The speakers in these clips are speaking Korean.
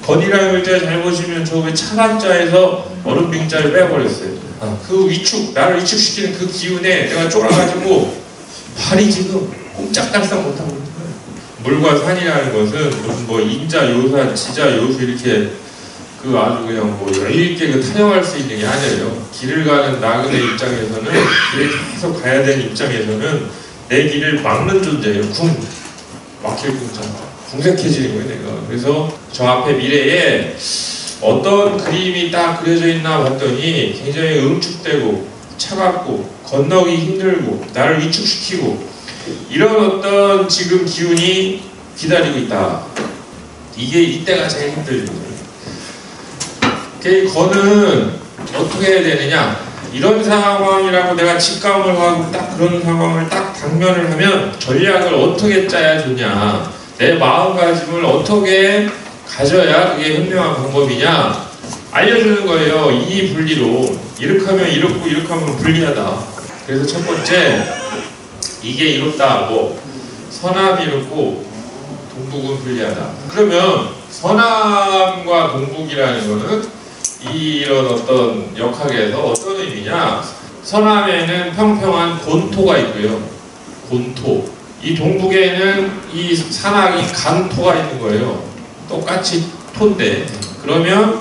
건이라는 글자 잘 보시면 저 왜 차간자에서 얼음빙자를 빼버렸어요. 그 위축, 나를 위축시키는 그 기운에 내가 쫄아가지고 발이 지금 꼼짝달싹 못하고 있는 거예요. 물과 산이라는 것은 무슨 뭐 인자, 요산, 지자, 요수 이렇게 그 아주 그냥 뭐 여유있게 타령할 수 있는 게 아니에요. 길을 가는 나그네 입장에서는, 길을 계속 가야 되는 입장에서는 내 길을 막는 존재예요. 막힐 궁자. 궁색해지는 거예요, 내가. 그래서 저 앞에 미래에 어떤 그림이 딱 그려져 있나 봤더니 굉장히 응축되고 차갑고 건너기 힘들고 나를 위축시키고 이런 어떤 지금 기운이 기다리고 있다. 이게 이때가 제일 힘들죠. 건은 어떻게 해야 되느냐, 이런 상황이라고 내가 직감을 하고 딱 그런 상황을 딱 당면을 하면 전략을 어떻게 짜야 좋냐, 내 마음가짐을 어떻게 가져야 그게 현명한 방법이냐 알려주는 거예요. 이 분리로 이렇게 하면 이렇고 이렇게 하면 불리하다. 그래서 첫 번째, 이게 이렇다, 뭐 서남이 이렇고 동북은 불리하다. 그러면 서남과 동북이라는 거는 이런 어떤 역학에서 어떤 의미냐, 서남에는 평평한 곤토가 있고요. 곤토. 이 동북에는 이 산악이 강토가 있는 거예요. 똑같이 토인데. 그러면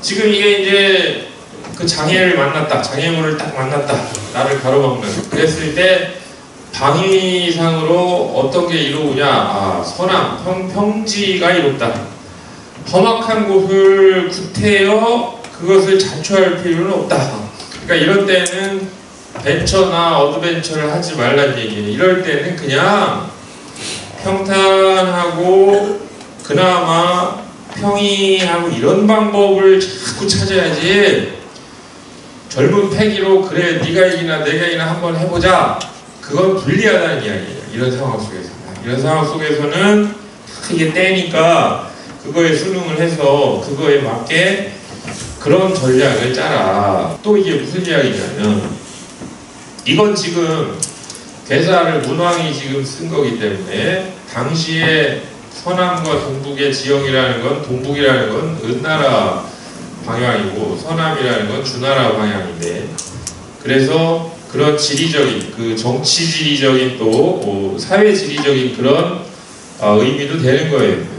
지금 이게 이제 그 장애를 만났다, 장애물을 딱 만났다, 나를 가로막는. 그랬을 때 방위상으로 어떤 게 이루냐, 서남, 평지가 이롭다. 험악한 곳을 구태여 그것을 자초할 필요는 없다. 그러니까 이럴 때는 벤처나 어드벤처를 하지 말란 얘기예요. 이럴 때는 그냥 평탄하고 그나마 평이하고 이런 방법을 자꾸 찾아야지, 젊은 패기로 그래 네가 이기나 내가 이기나 한번 해보자, 그건 불리하다는 이야기예요. 이런 상황 속에서. 이런 상황 속에서는 이게 때니까 그거에 순응을 해서 그거에 맞게 그런 전략을 짜라. 또 이게 무슨 이야기냐면, 이건 지금 대사를 문왕이 지금 쓴 거기 때문에 당시에 서남과 동북의 지형이라는 건, 동북이라는 건 은나라 방향이고 서남이라는 건 주나라 방향인데, 그래서 그런 지리적인, 그 정치 지리적인 또 사회 지리적인 그런 의미도 되는 거예요.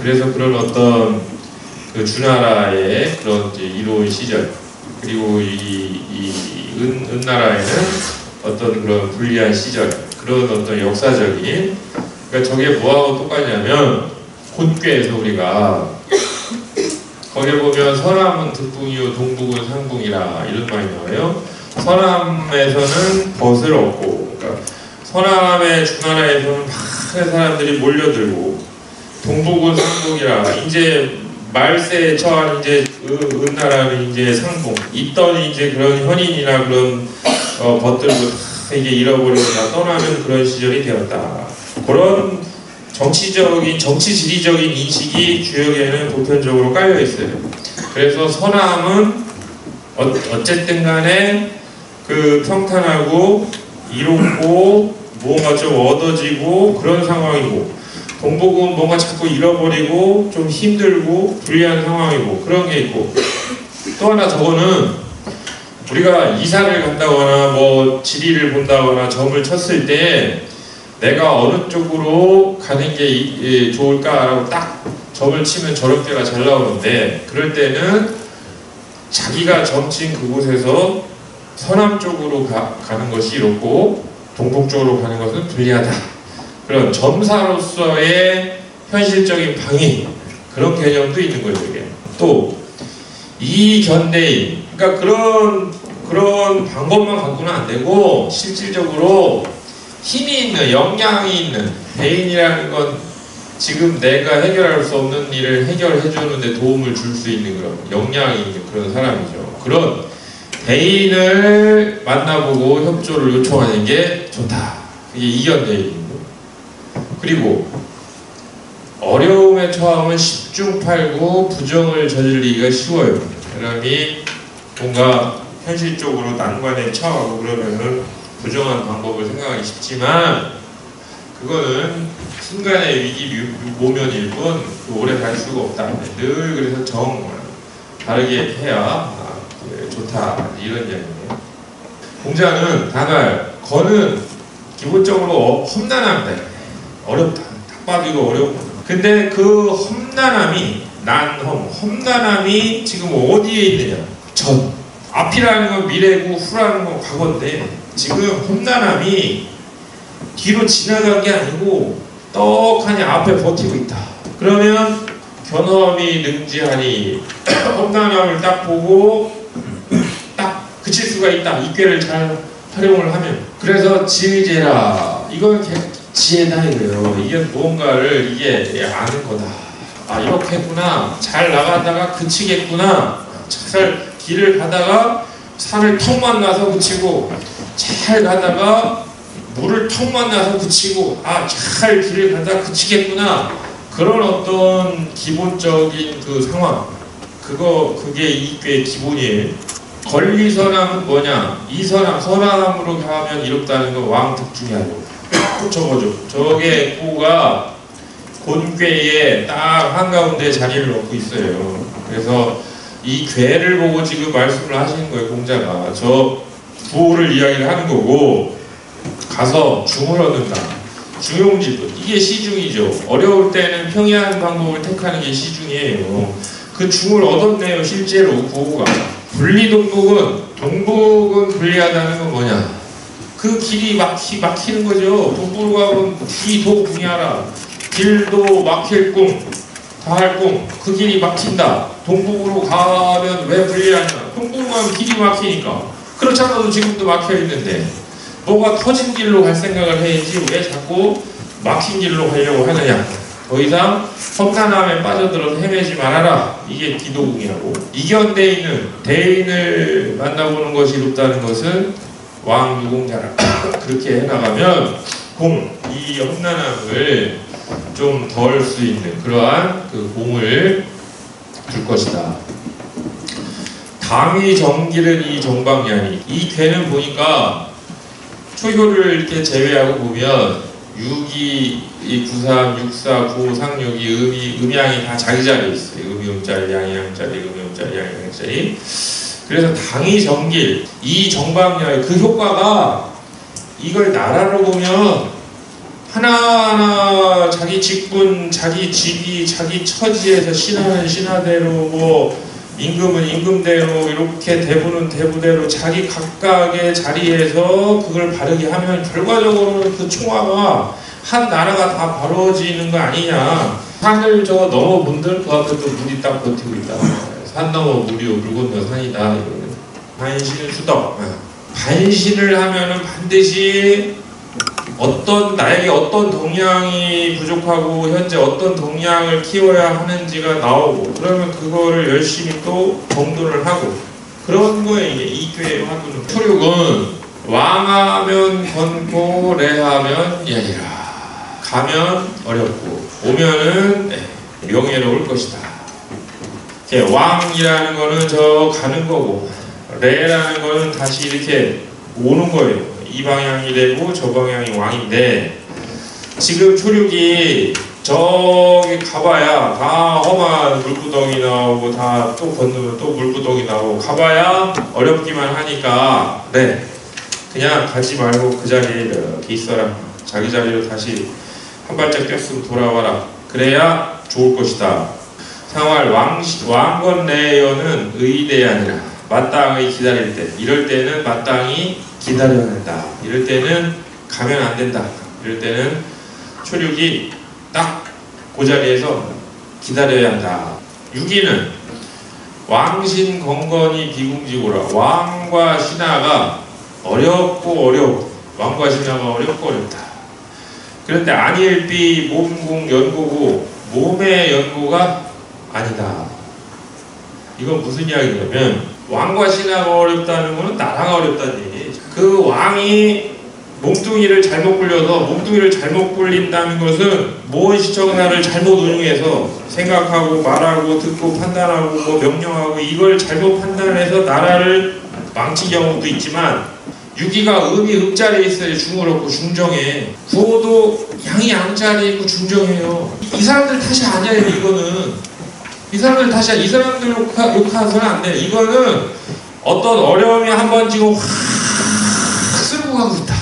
그래서 그런 어떤 그 주나라의 그런 이제 이로운 시절, 그리고 은나라에는 어떤 그런 불리한 시절, 그런 어떤 역사적인, 그러니까 저게 뭐하고 똑같냐면, 곤괴에서 우리가 거기에 보면 서남은 득붕이요 동북은 상붕이라 이런 말이 나와요. 서남에서는 벗을 얻고, 그러니까 서남의 주나라에서는 많은 사람들이 몰려들고, 동북은 상붕이라, 이제 말세에 처한 이제 은나라는 이제 상붕, 있던 이제 그런 현인이나 그런 것들도 이게 잃어버리고 다 떠나는 그런 시절이 되었다. 그런 정치적인, 정치 지리적인 인식이 주역에는 보편적으로 깔려 있어요. 그래서 서남은 어쨌든 간에 그 평탄하고 이롭고 뭔가 좀 얻어지고 그런 상황이고, 동북은 뭔가 자꾸 잃어버리고 좀 힘들고 불리한 상황이고 그런 게 있고, 또 하나 저거는 우리가 이사를 간다거나 뭐 지리를 본다거나 점을 쳤을 때 내가 어느 쪽으로 가는 게 좋을까라고 딱 점을 치면 저런 데가 잘 나오는데, 그럴 때는 자기가 점친 그곳에서 서남 쪽으로 가는 것이 이롭고 동북 쪽으로 가는 것은 불리하다. 그런 점사로서의 현실적인 방위, 그런 개념도 있는 거죠. 이게 또 이견대인, 그러니까 그런 방법만 갖고는 안 되고 실질적으로 힘이 있는, 역량이 있는 대인이라는 건 지금 내가 해결할 수 없는 일을 해결해 주는데 도움을 줄 수 있는 그런 역량이 있는 그런 사람이죠. 그런 대인을 만나보고 협조를 요청하는 게 좋다. 이게 이견대인이고, 그리고 어려움에 처하면 십중팔구 부정을 저지르기가 쉬워요. 사람이 뭔가 현실적으로 난관에 처하고 그러면은 부정한 방법을 생각하기 쉽지만, 그거는 순간의 위기 모면일 뿐 오래 갈 수가 없다. 늘 그래서 바르게 해야 좋다. 이런 이야기예요. 공자는 단할, 거는 기본적으로 험난합니다. 어렵다. 딱 봐도 이거 어렵고. 근데 그 험난함이 험난함이 지금 어디에 있느냐? 전. 앞이라는 건 미래고 후라는 건 과거인데 지금 험난함이 뒤로 지나간 게 아니고 떡하니 앞에 버티고 있다. 그러면 견험이 능지하니 험난함을 딱 보고 딱 그칠 수가 있다. 이 꾀를 잘 활용을 하면. 그래서 지의제라. 이건 지혜다 이거예요. 이게 무언가를 이게 아는 거다. 아 이렇게 했구나. 잘 나가다가 그치겠구나. 잘 길을 가다가 산을 턱 만나서 그치고 잘 가다가 물을 턱 만나서 그치고 잘 길을 가다가 그치겠구나. 그런 어떤 기본적인 그 상황 그게 이 꾀의 기본이에요. 권리선함은 뭐냐? 이 선함으로 가면 이롭다는 건 왕특 중에 하나고 저거죠. 저게 꼬가 곤꾀에 딱 한가운데 자리를 놓고 있어요. 그래서 이 궤를 보고 지금 말씀을 하시는 거예요. 공자가 저 부호를 이야기를 하는 거고 가서 중을 얻는다. 중용지분 이게 시중이죠. 어려울 때는 평이한 방법을 택하는 게 시중이에요. 그 중을 얻었네요. 실제로 부호가. 동북은 불리하다는 건 뭐냐? 그 길이 막히는 거죠. 동북으로 가면 뒤도 궁이하라. 길도 막힐 궁, 다할 궁. 그 길이 막힌다. 동북으로 가면 왜 불리하냐? 동북으로 가면 길이 막히니까. 그렇지 않아도 지금도 막혀 있는데 뭐가 터진 길로 갈 생각을 해야지 왜 자꾸 막힌 길로 가려고 하느냐? 더 이상 험난함에 빠져들어서 헤매지 말아라. 이게 기도궁이라고. 이견대인은 대인을 만나보는 것이 이롭다는 것은 왕유공자라. 그렇게 해나가면 이 험난함을 좀 덜 수 있는 그러한 그 공을 줄 것이다. 당위 정길은 이 정방야니. 이 괴는 보니까 초효를 이렇게 제외하고 보면 6이 93, 64, 95, 상육이 음양이 다 자기 자리에 있어요. 음이 음자리, 양이 양자리, 음이 음자리, 양이 양자리. 그래서 당위 정길, 이 정방야의 그 효과가 이걸 나라로 보면 하나하나 자기 직분, 자기 직위, 자기 처지에서 신하는 신하대로 뭐 임금은 임금대로 이렇게 대부는 대부대로 자기 각각의 자리에서 그걸 바르게 하면 결과적으로는 그 총화가 한 나라가 다 바로지는 거 아니냐. 산을 저거 넘어본들 그 앞에 또 물이 딱 버티고 있다. 산 넘어 물이요 물 건너 산이다. 반신은 수덕. 반신을 하면은 반드시 나에게 어떤 동향이 부족하고 현재 어떤 동향을 키워야 하는지가 나오고 그러면 그거를 열심히 또 정돈을 하고 그런 거에 이게 이교의 화두는. 초륙은 왕하면 건고 레하면 예리라. 가면 어렵고 오면은 명예로울 것이다. 왕이라는 거는 저 가는 거고 레라는 거는 다시 이렇게 오는 거예요. 이 방향이 되고 저 방향이 왕인데 지금 초륙이 저기 가봐야 다 험한 물구덩이 나오고 다 또 건너면 또 물구덩이 나오고 가봐야 어렵기만 하니까 그냥 가지 말고 그 자리에 이렇게 있어라. 자기 자리로 다시 한 발짝 뛰었으면 돌아와라. 그래야 좋을 것이다. 상활 왕건내여는 의대 아니라 마땅히 기다릴 때 이럴 때는 마땅히 기다려야 한다. 이럴 때는 가면 안 된다. 이럴 때는 초륙이 딱 그 자리에서 기다려야 한다. 6위는 왕신 건건이 비궁지고라. 왕과 신하가 어렵고 왕과 신하가 어렵다. 그런데 안일비 몸공 연고고 몸의 연고가 아니다. 이건 무슨 이야기냐면 왕과 신하가 어렵다는 것은 나라가 어렵다는 얘기예요. 그 왕이 몸뚱이를 잘못 굴려서 몸뚱이를 잘못 굴린다는 것은 무엇이 정사를 잘못 운용해서 생각하고 말하고 듣고 판단하고 뭐 명령하고 이걸 잘못 판단해서 나라를 망친 경우도 있지만 유기가 음이 음자리에 있어야 중을 얻고 중정해. 구호도 양이 양자리에 있고 중정해요. 이 사람들 탓이 아니에요. 이거는 이 사람들 탓이 아니야. 이 사람들 욕하서는 안 돼. 이거는 어떤 어려움이 한번 지금 확 쓸고 가고 있다.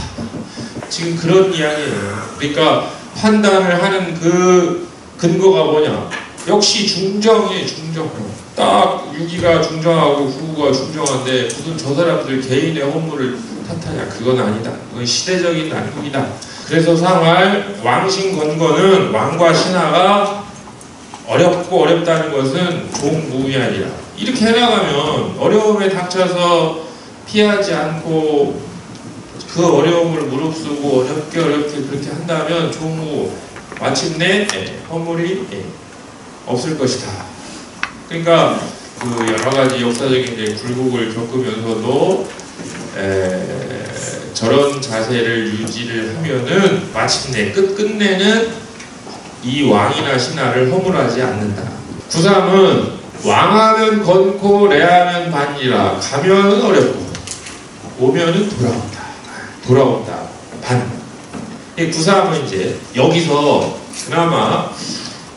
지금 그런 이야기예요. 그러니까 판단을 하는 그 근거가 뭐냐? 역시 중정이에요. 중정. 딱 유기가 중정하고 구구가 중정한데 무슨 저 사람들 개인의 허물을 탓하냐? 그건 아니다. 그건 시대적인 난국이다. 그래서 상활 왕신건거는 왕과 신하가 어렵고 어렵다는 것은 종무위안이라. 이렇게 해나가면 어려움에 닥쳐서 피하지 않고 그 어려움을 무릅쓰고 어렵게 그렇게 한다면 종무 마침내 허물이 없을 것이다. 그러니까 그 여러 가지 역사적인 굴곡을 겪으면서도 저런 자세를 유지를 하면은 마침내 끝내는 이 왕이나 신하를 허물하지 않는다. 구삼은 왕하면 건코 레하면 반이라. 가면은 어렵고 오면은 돌아온다. 반. 이 구삼은 이제 여기서 그나마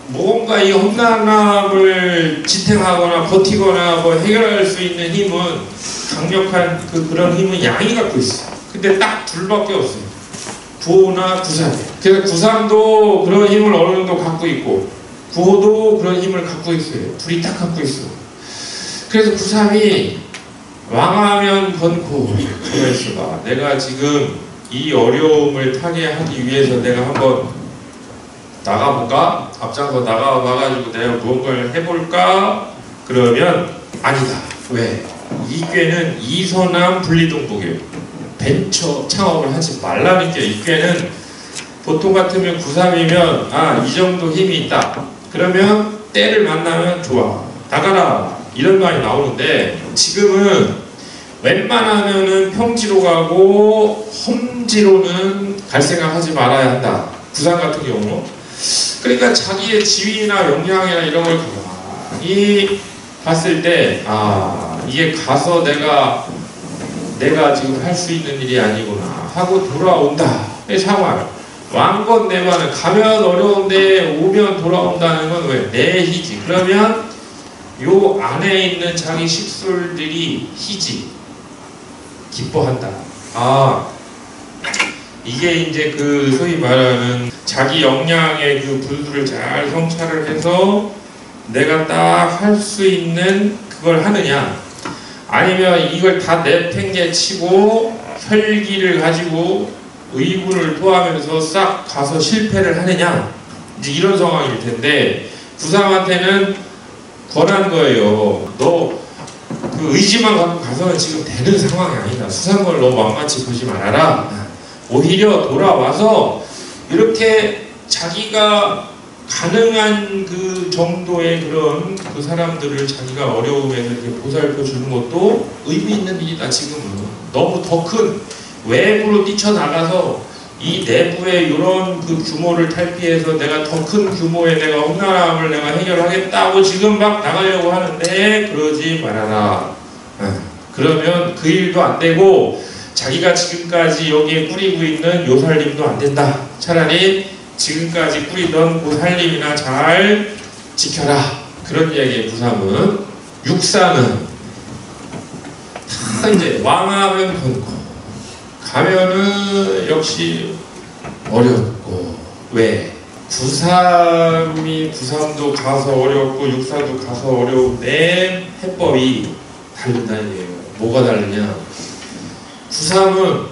뭔가 이 험난함을 지탱하거나 버티거나 뭐 해결할 수 있는 힘은 강력한 그런 힘은 양이 갖고 있어. 근데 딱 둘밖에 없어요. 구호나 구삼. 그래서 구삼도 그런 힘을 어느 정도 갖고 있고 구호도 그런 힘을 갖고 있어요. 둘이 딱 갖고 있어. 그래서 구삼이 왕하면 건코. 가만있어봐. 내가 지금 이 어려움을 타개하기 위해서 내가 한번 나가볼까? 앞장서 나가봐가지고 내가 무언가를 해볼까? 그러면 아니다. 왜? 이 꾀는 이서남 분리동북이에요. 벤처 창업을 하지 말라는 게. 이 꾀는 보통 같으면 구삼이면 이 정도 힘이 있다. 그러면 때를 만나면 좋아. 나가라. 이런 말이 나오는데 지금은 웬만하면은 평지로 가고 험지로는 갈 생각하지 말아야 한다. 구삼 같은 경우. 그러니까 자기의 지위나 역량이나 이런 걸 가만히 봤을 때 이게 가서 내가 지금 할 수 있는 일이 아니구나 하고 돌아온다. 상황. 왕건 내만은 가면 어려운데 오면 돌아온다는 건 왜? 내희지. 그러면 요 안에 있는 자기 식솔들이 희지. 기뻐한다. 이게 이제 그 소위 말하는 자기 역량의 그 분수를 잘 성찰을 해서 내가 딱 할 수 있는 그걸 하느냐, 아니면 이걸 다 내팽개치고 혈기를 가지고 의군을 토하면서 싹 가서 실패를 하느냐, 이제 이런 상황일 텐데 구삼한테는 권한 거예요. 너 그 의지만 갖고 가서는 지금 되는 상황이 아니다. 수상걸 너무 만만치 보지 말아라. 오히려 돌아와서 이렇게 자기가 가능한 그 정도의 그런 그 사람들을 자기가 어려움에서 이렇게 보살펴 주는 것도 의미 있는 일이다. 지금은 너무 더 큰 외부로 뛰쳐나가서 이 내부의 이런 그 규모를 탈피해서 내가 더 큰 규모의 내가 험난함을 내가 해결하겠다고 지금 막 나가려고 하는데 그러지 말아라. 그러면 그 일도 안 되고 자기가 지금까지 여기에 꾸리고 있는 요 살림도 안 된다. 차라리 지금까지 꾸리던 그 살림이나 잘 지켜라. 그런 이야기의 구삼은. 육사는 다 이제 왕하면 건고 가면은 역시 어렵고. 왜? 구삼도 가서 어렵고 육사도 가서 어려운데 해법이 다른다는 얘기예요. 뭐가 다르냐? 구삼은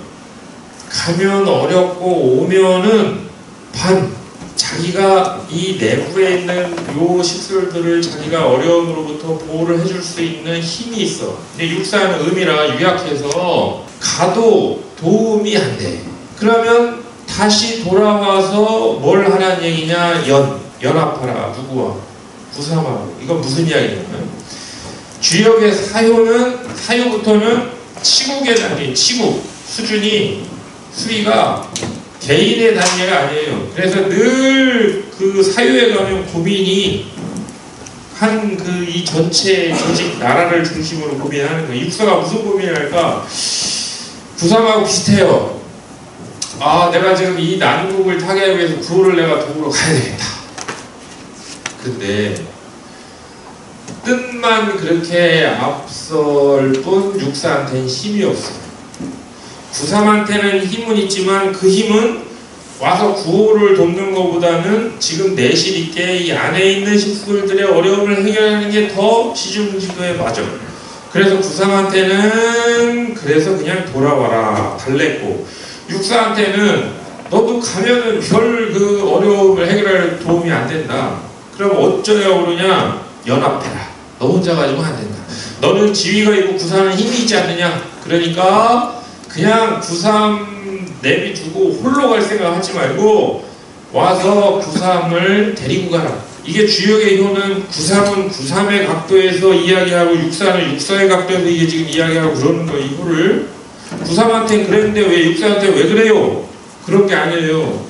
가면 어렵고 오면은 반, 자기가 이 내부에 있는 요 식솔들을 자기가 어려움으로부터 보호를 해줄 수 있는 힘이 있어. 근데 육사는 음이라 유약해서 가도 도움이 안 돼. 그러면 다시 돌아와서 뭘 하라는 얘기냐? 연합하라. 누구와? 구삼하고. 이건 무슨 이야기냐면 주역의 사유부터는 치국의 단계, 치국 수준이 수위가 개인의 단계가 아니에요. 그래서 늘 그 사유에 가면 고민이 한 그 이 전체 조직 나라를 중심으로 고민하는 거예요. 육사가 무슨 고민을 할까? 구3하고 비슷해요. 아, 내가 지금 이 난국을 타개하기 위해서 구호를 내가 도우러 가야 되겠다. 근데 뜻만 그렇게 앞설 뿐 육사한테는 힘이 없어요. 구3한테는 힘은 있지만 그 힘은 와서 구호를 돕는 것보다는 지금 내실 있게 이 안에 있는 식술들의 어려움을 해결하는 게 더 시중지도에 맞아요. 그래서 구3한테는 그래서 그냥 돌아와라 달랬고, 육사한테는 너도 가면은 별 그 어려움을 해결할 도움이 안 된다. 그럼 어쩌야 오르냐? 연합해라. 너 혼자 가지고 안 된다. 너는 지위가 있고 구3은 힘이 있지 않느냐? 그러니까 그냥 구3 내비두고 홀로 갈 생각 하지 말고 와서 구3을 데리고 가라. 이게 주역의 효는 구3은 구3의 각도에서 이야기하고 육사는 육사의 각도에서 이게 지금 이야기하고 그러는 거예요. 이거를 구3한테는 그랬는데 왜 육사한테 왜 그래요? 그런 게 아니에요.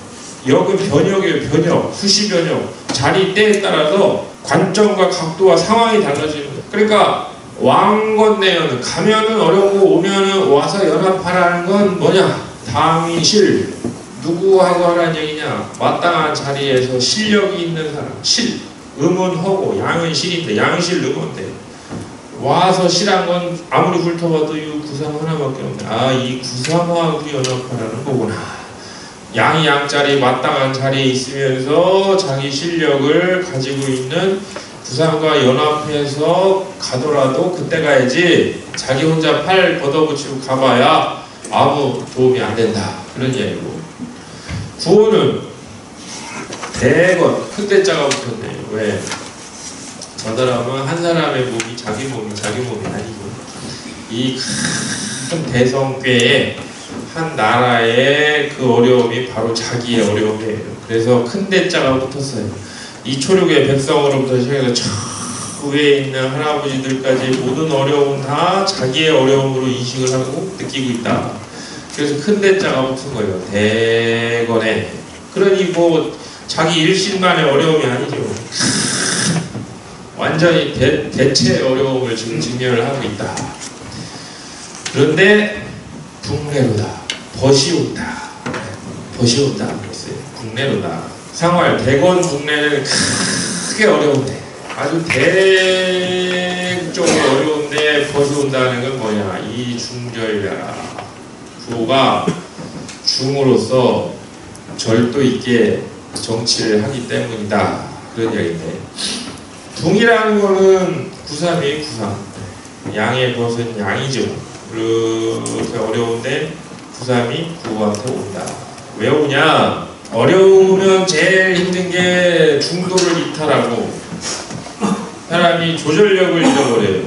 역은 변역이에요. 변역, 수시 변역. 자리 때에 따라서 관점과 각도와 상황이 달라지는 거예요. 그러니까 왕건내연은 가면은 어려우고 오면은 와서 연합하라는 건 뭐냐? 당실 누구하고 하라는 얘기냐? 마땅한 자리에서 실력이 있는 사람. 실 음은 허고 양은 실인데 양실 음인데 와서 실한 건 아무리 훑어봐도 이 구3 하나밖에 없네. 아, 이 구3하고 연합하라는 거구나. 양이 양자리 마땅한 자리에 있으면서 자기 실력을 가지고 있는 구3과 연합해서 가더라도 그때 가야지 자기 혼자 팔 걷어붙이고 가봐야 아무 도움이 안 된다. 그런 얘기고. 구호는 대건 큰 대자가 붙었네요. 왜? 저 사람은 한 사람의 몸이 자기 몸이 아니고 이 큰 대성괴에 한 나라의 그 어려움이 바로 자기의 어려움이에요. 그래서 큰 대자가 붙었어요. 이 초륙의 백성으로부터 시작해서 저 위에 있는 할아버지들까지 모든 어려움은 다 자기의 어려움으로 인식을 하고 느끼고 있다. 그래서 큰 대자가 붙은 거예요. 대건에. 그러니 뭐 자기 일신만의 어려움이 아니죠. 완전히 대체 어려움을 지금 직면을 하고 있다. 그런데 북내로다. 벗이 온다. 벗이 온다. 그랬어요. 북내로다. 상활, 대건 북내는 크게 어려운데 아주 대적으로 어려운데 벗이 온다는 건 뭐냐? 이 중절이라. 구호가 중으로서 절도 있게 정치를 하기 때문이다. 그런 이야기인데 둥이라는 거는 구3이 구3. 양의 벗은 양이죠. 그렇게 어려운데 구3이 구호한테 온다. 왜 오냐? 어려우면 제일 힘든 게 중도를 이탈하고 사람이 조절력을 잃어버려요.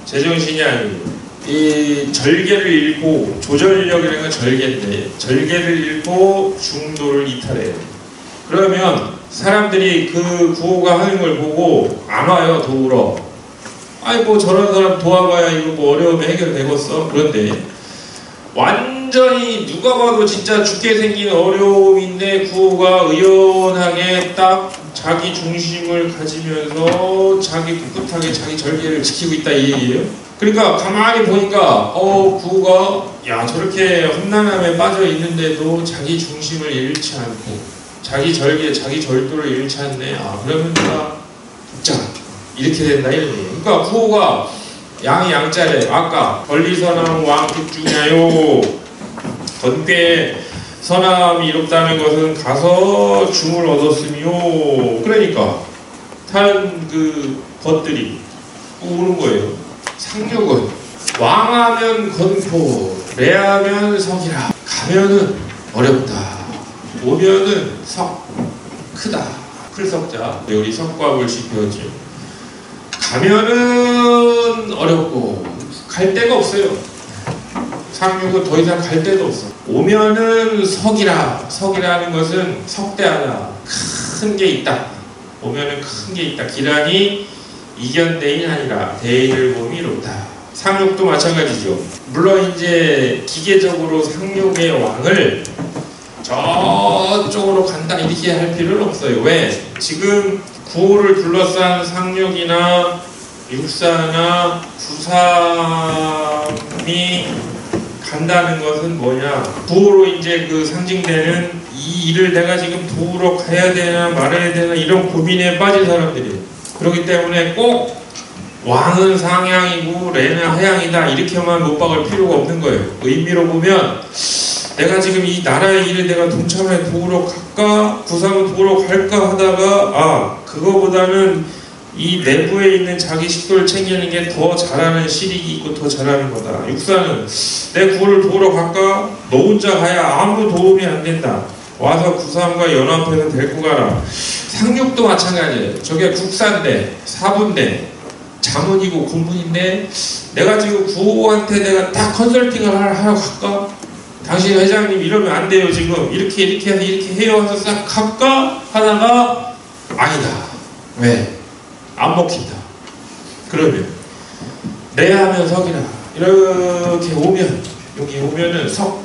제정신이 아니고 이 절개를 잃고 조절력이라는 건 절개인데 절개를 잃고 중도를 이탈해요. 그러면 사람들이 그 구호가 하는 걸 보고 안 와요. 도우러. 아이 뭐 저런 사람 도와봐야 이거 뭐 어려움이 해결되겠어. 그런데 완전히 누가 봐도 진짜 죽게 생긴 어려움인데 구호가 의연하게 딱 자기 중심을 가지면서 자기 꿋꿋하게 자기 절개를 지키고 있다 이 얘기예요. 그러니까 가만히 보니까 구호가 야 저렇게 험난함에 빠져 있는데도 자기 중심을 잃지 않고 자기 절개 자기 절도를 잃지 않네. 아 그러면 내가 자 이렇게 된다 이런 얘기예요. 그러니까 구호가 양이 양자래. 아까 권리선암 왕특중야요. 건괴 선암이 이롭다는 것은 가서 중을 얻었으며. 그러니까 다른 그 것들이 오는 거예요. 상륙은 왕하면 건포, 레하면 석이라. 가면은 어렵다. 오면은 석, 크다. 클석자. 우리 석과불 시표죠. 가면은 어렵고 갈 데가 없어요. 상륙은 더 이상 갈 데도 없어. 오면은 석이라. 석이라는 것은 석대하다. 큰 게 있다. 오면은 큰 게 있다. 기란이 이견대인 아니라 대인을 봄이 이롭다. 상륙도 마찬가지죠. 물론 이제 기계적으로 상륙의 왕을 저쪽으로 간다 이렇게 할 필요는 없어요. 왜? 지금 구호를 둘러싼 상륙이나 육사나 구3이 간다는 것은 뭐냐? 부호로 이제 그 상징되는 이 일을 내가 지금 도우러 가야 되나 말아야 되나 이런 고민에 빠진 사람들이에요. 그렇기 때문에 꼭 왕은 상향이고 레는 하향이다 이렇게만 못 박을 필요가 없는 거예요. 의미로 보면 내가 지금 이 나라의 일을 내가 동참해 도우러 갈까? 구삼을 도우러 갈까 하다가 그거보다는 이 내부에 있는 자기 식도를 챙기는 게 더 잘하는 실익이 있고 더 잘하는 거다. 육사는 내 구를 도우러 갈까? 너 혼자 가야 아무 도움이 안 된다. 와서 구삼과 연합해서 데리고 가라. 상육도 마찬가지예요. 저게 국사인데 사부인데 자문이고 고문인데 내가 지금 구호한테 내가 딱 컨설팅을 하러 갈까? 당신 회장님 이러면 안 돼요. 지금 이렇게 해서 이렇게 해요 해서 싹 갈까? 하다가 아니다. 왜? 안 먹힌다. 그러면 내야 하면 석이라 이렇게 오면 여기 오면은 석.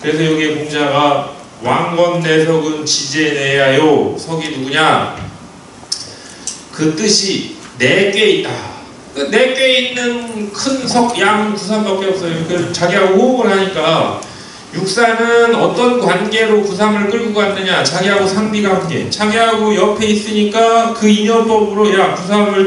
그래서 여기 공자가 왕건내석은 지제내야요. 석이 누구냐? 그 뜻이 네 개 있다. 네 개 있는 큰 석, 양, 구삼밖에 없어요. 그 자기하고 호흡을 하니까 육사는 어떤 관계로 구삼을 끌고 갔느냐? 자기하고 상비관계. 자기하고 옆에 있으니까 그 인연법으로 야 구삼을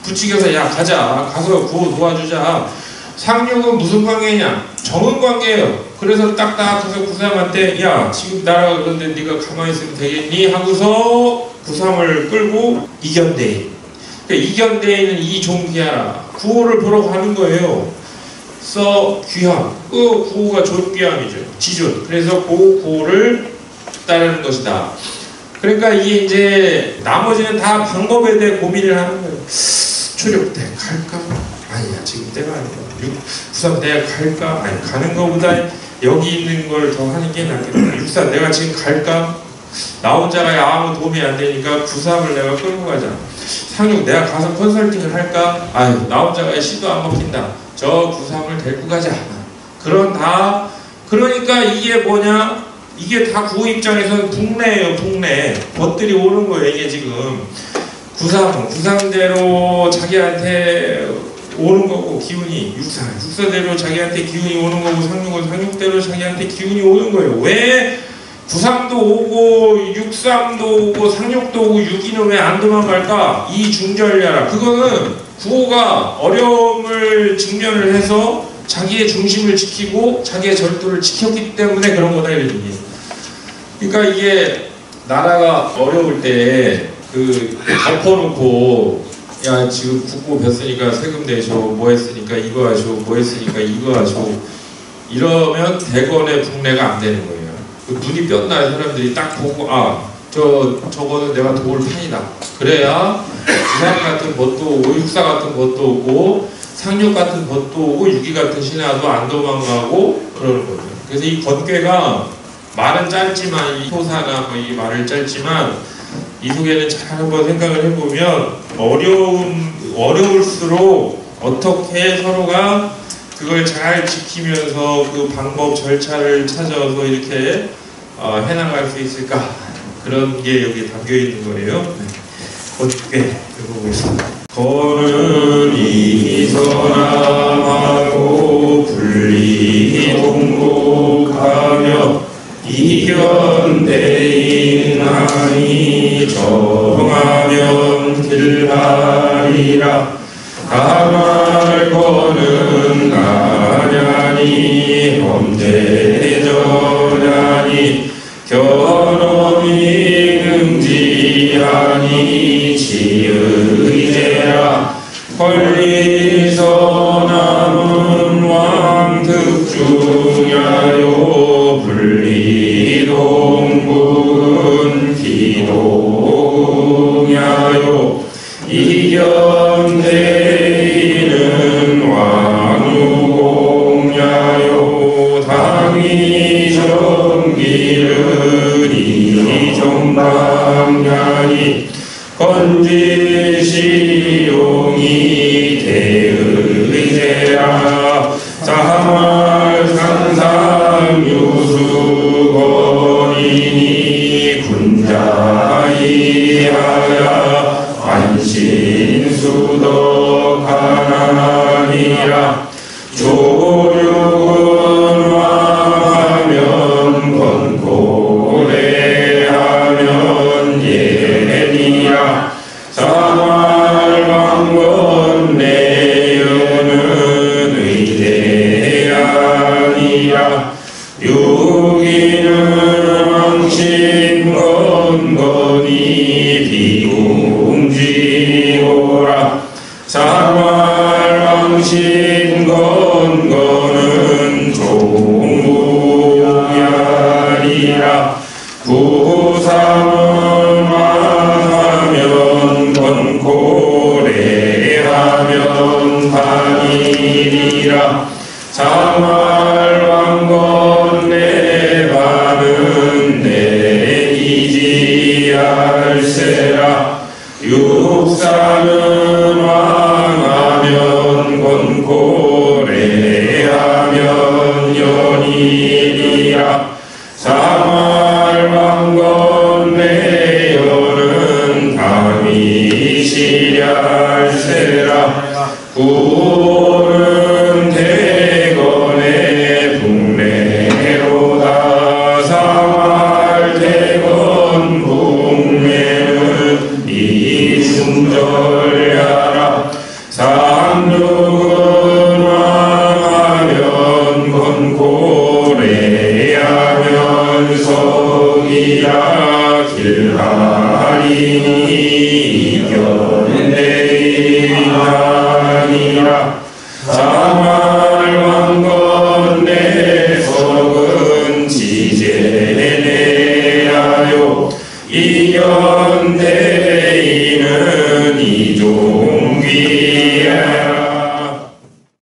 부추겨서 야 가자. 가서 구호 도와주자. 상육은 무슨 관계냐? 정은 관계예요. 그래서 딱딱해서 구삼한테 야 지금 나라가 그런데 네가 가만히 있으면 되겠니? 하고서 구삼을 끌고 이견대인. 그러니까 이견대인은 이종귀하라. 구호를 보러 가는 거예요. 귀함. 그 구호가 존귀함이죠. 지존. 그래서 그 구호를 따르는 것이다. 그러니까 이게 이제 나머지는 다 방법에 대해 고민을 하는 거예요. 출욕대 갈까? 아니야 지금 때가 아니야. 구삼 내가 갈까? 아니 가는 것보다 여기 있는 걸 더 하는 게 낫겠다. 육사 내가 지금 갈까? 나 혼자가 아무 도움이 안 되니까 구삼을 내가 끌고 가자. 상육 내가 가서 컨설팅을 할까? 아유 나 혼자가 시도 안 먹힌다. 저 구삼을 데리고 가자. 그런다. 그러니까 이게 뭐냐? 이게 다 구호 입장에서는 북내예요. 북내. 벗들이 오는 거예요. 이게 지금 구삼대로 자기한테 오는 거고 기운이 육사대로 자기한테 기운이 오는 거고 상육은 상육대로 자기한테 기운이 오는 거예요. 왜? 구삼도 오고 육삼도 오고 상육도 오고 육이는 왜 안 도망갈까? 이 중절야라. 그거는 구호가 어려움을 직면을 해서 자기의 중심을 지키고 자기의 절도를 지켰기 때문에 그런 거다 이런 얘기예요. 그러니까 이게 나라가 어려울 때 그 덮어놓고 야 지금 국고 뵀으니까 세금 내줘 뭐 했으니까 이거 하셔 뭐 했으니까 이거 하셔 이러면 대건의 북내가 안 되는 거예요. 눈이 뼈날 사람들이 딱 보고 저거는 내가 도울 판이다. 그래야 구삼 같은 것도 오고 육사 같은 것도 오고 상육 같은 것도 오고 유기 같은 신하도 안 도망가고 그러는 거죠. 그래서 이 건괴가 말은 짧지만 이 소사나 이 말을 짧지만 이 속에는 잘 한번 생각을 해보면 어려울수록 어떻게 서로가 그걸 잘 지키면서 그 방법 절차를 찾아서 이렇게 해나갈 수 있을까 그런 게 여기 담겨 있는 거예요. 어떻게 읽어보겠습니다. 거는 이선함하고 분리동국하며 이견대인하니 정하면 길하리라. 다말 거는 나냐니 범죄전하니 견엄이 능지하니 지의제라. 권리선함은 왕득중야요 분리동국은 기동야요 이견대인은 왕유공야요 당이정기는 이정방야니 건지시용이 대의제라. 사말 상상유수거리니 군자이하야 안신수덕하나니라. 조육은 부삼은 왕하면 권고래하면 반이니라. 장활 왕건 내가는 내기지할세라. 육사는 왕하면 권고래하면 연이니라. 장활 왕건 내여는 담이시랴할세라. 구는 대건의 북내로다. 상할 대건 북내는 이순절야라. 상륙은 왕하면 권고래하면 성이야. 길하리니 이견대이나니라.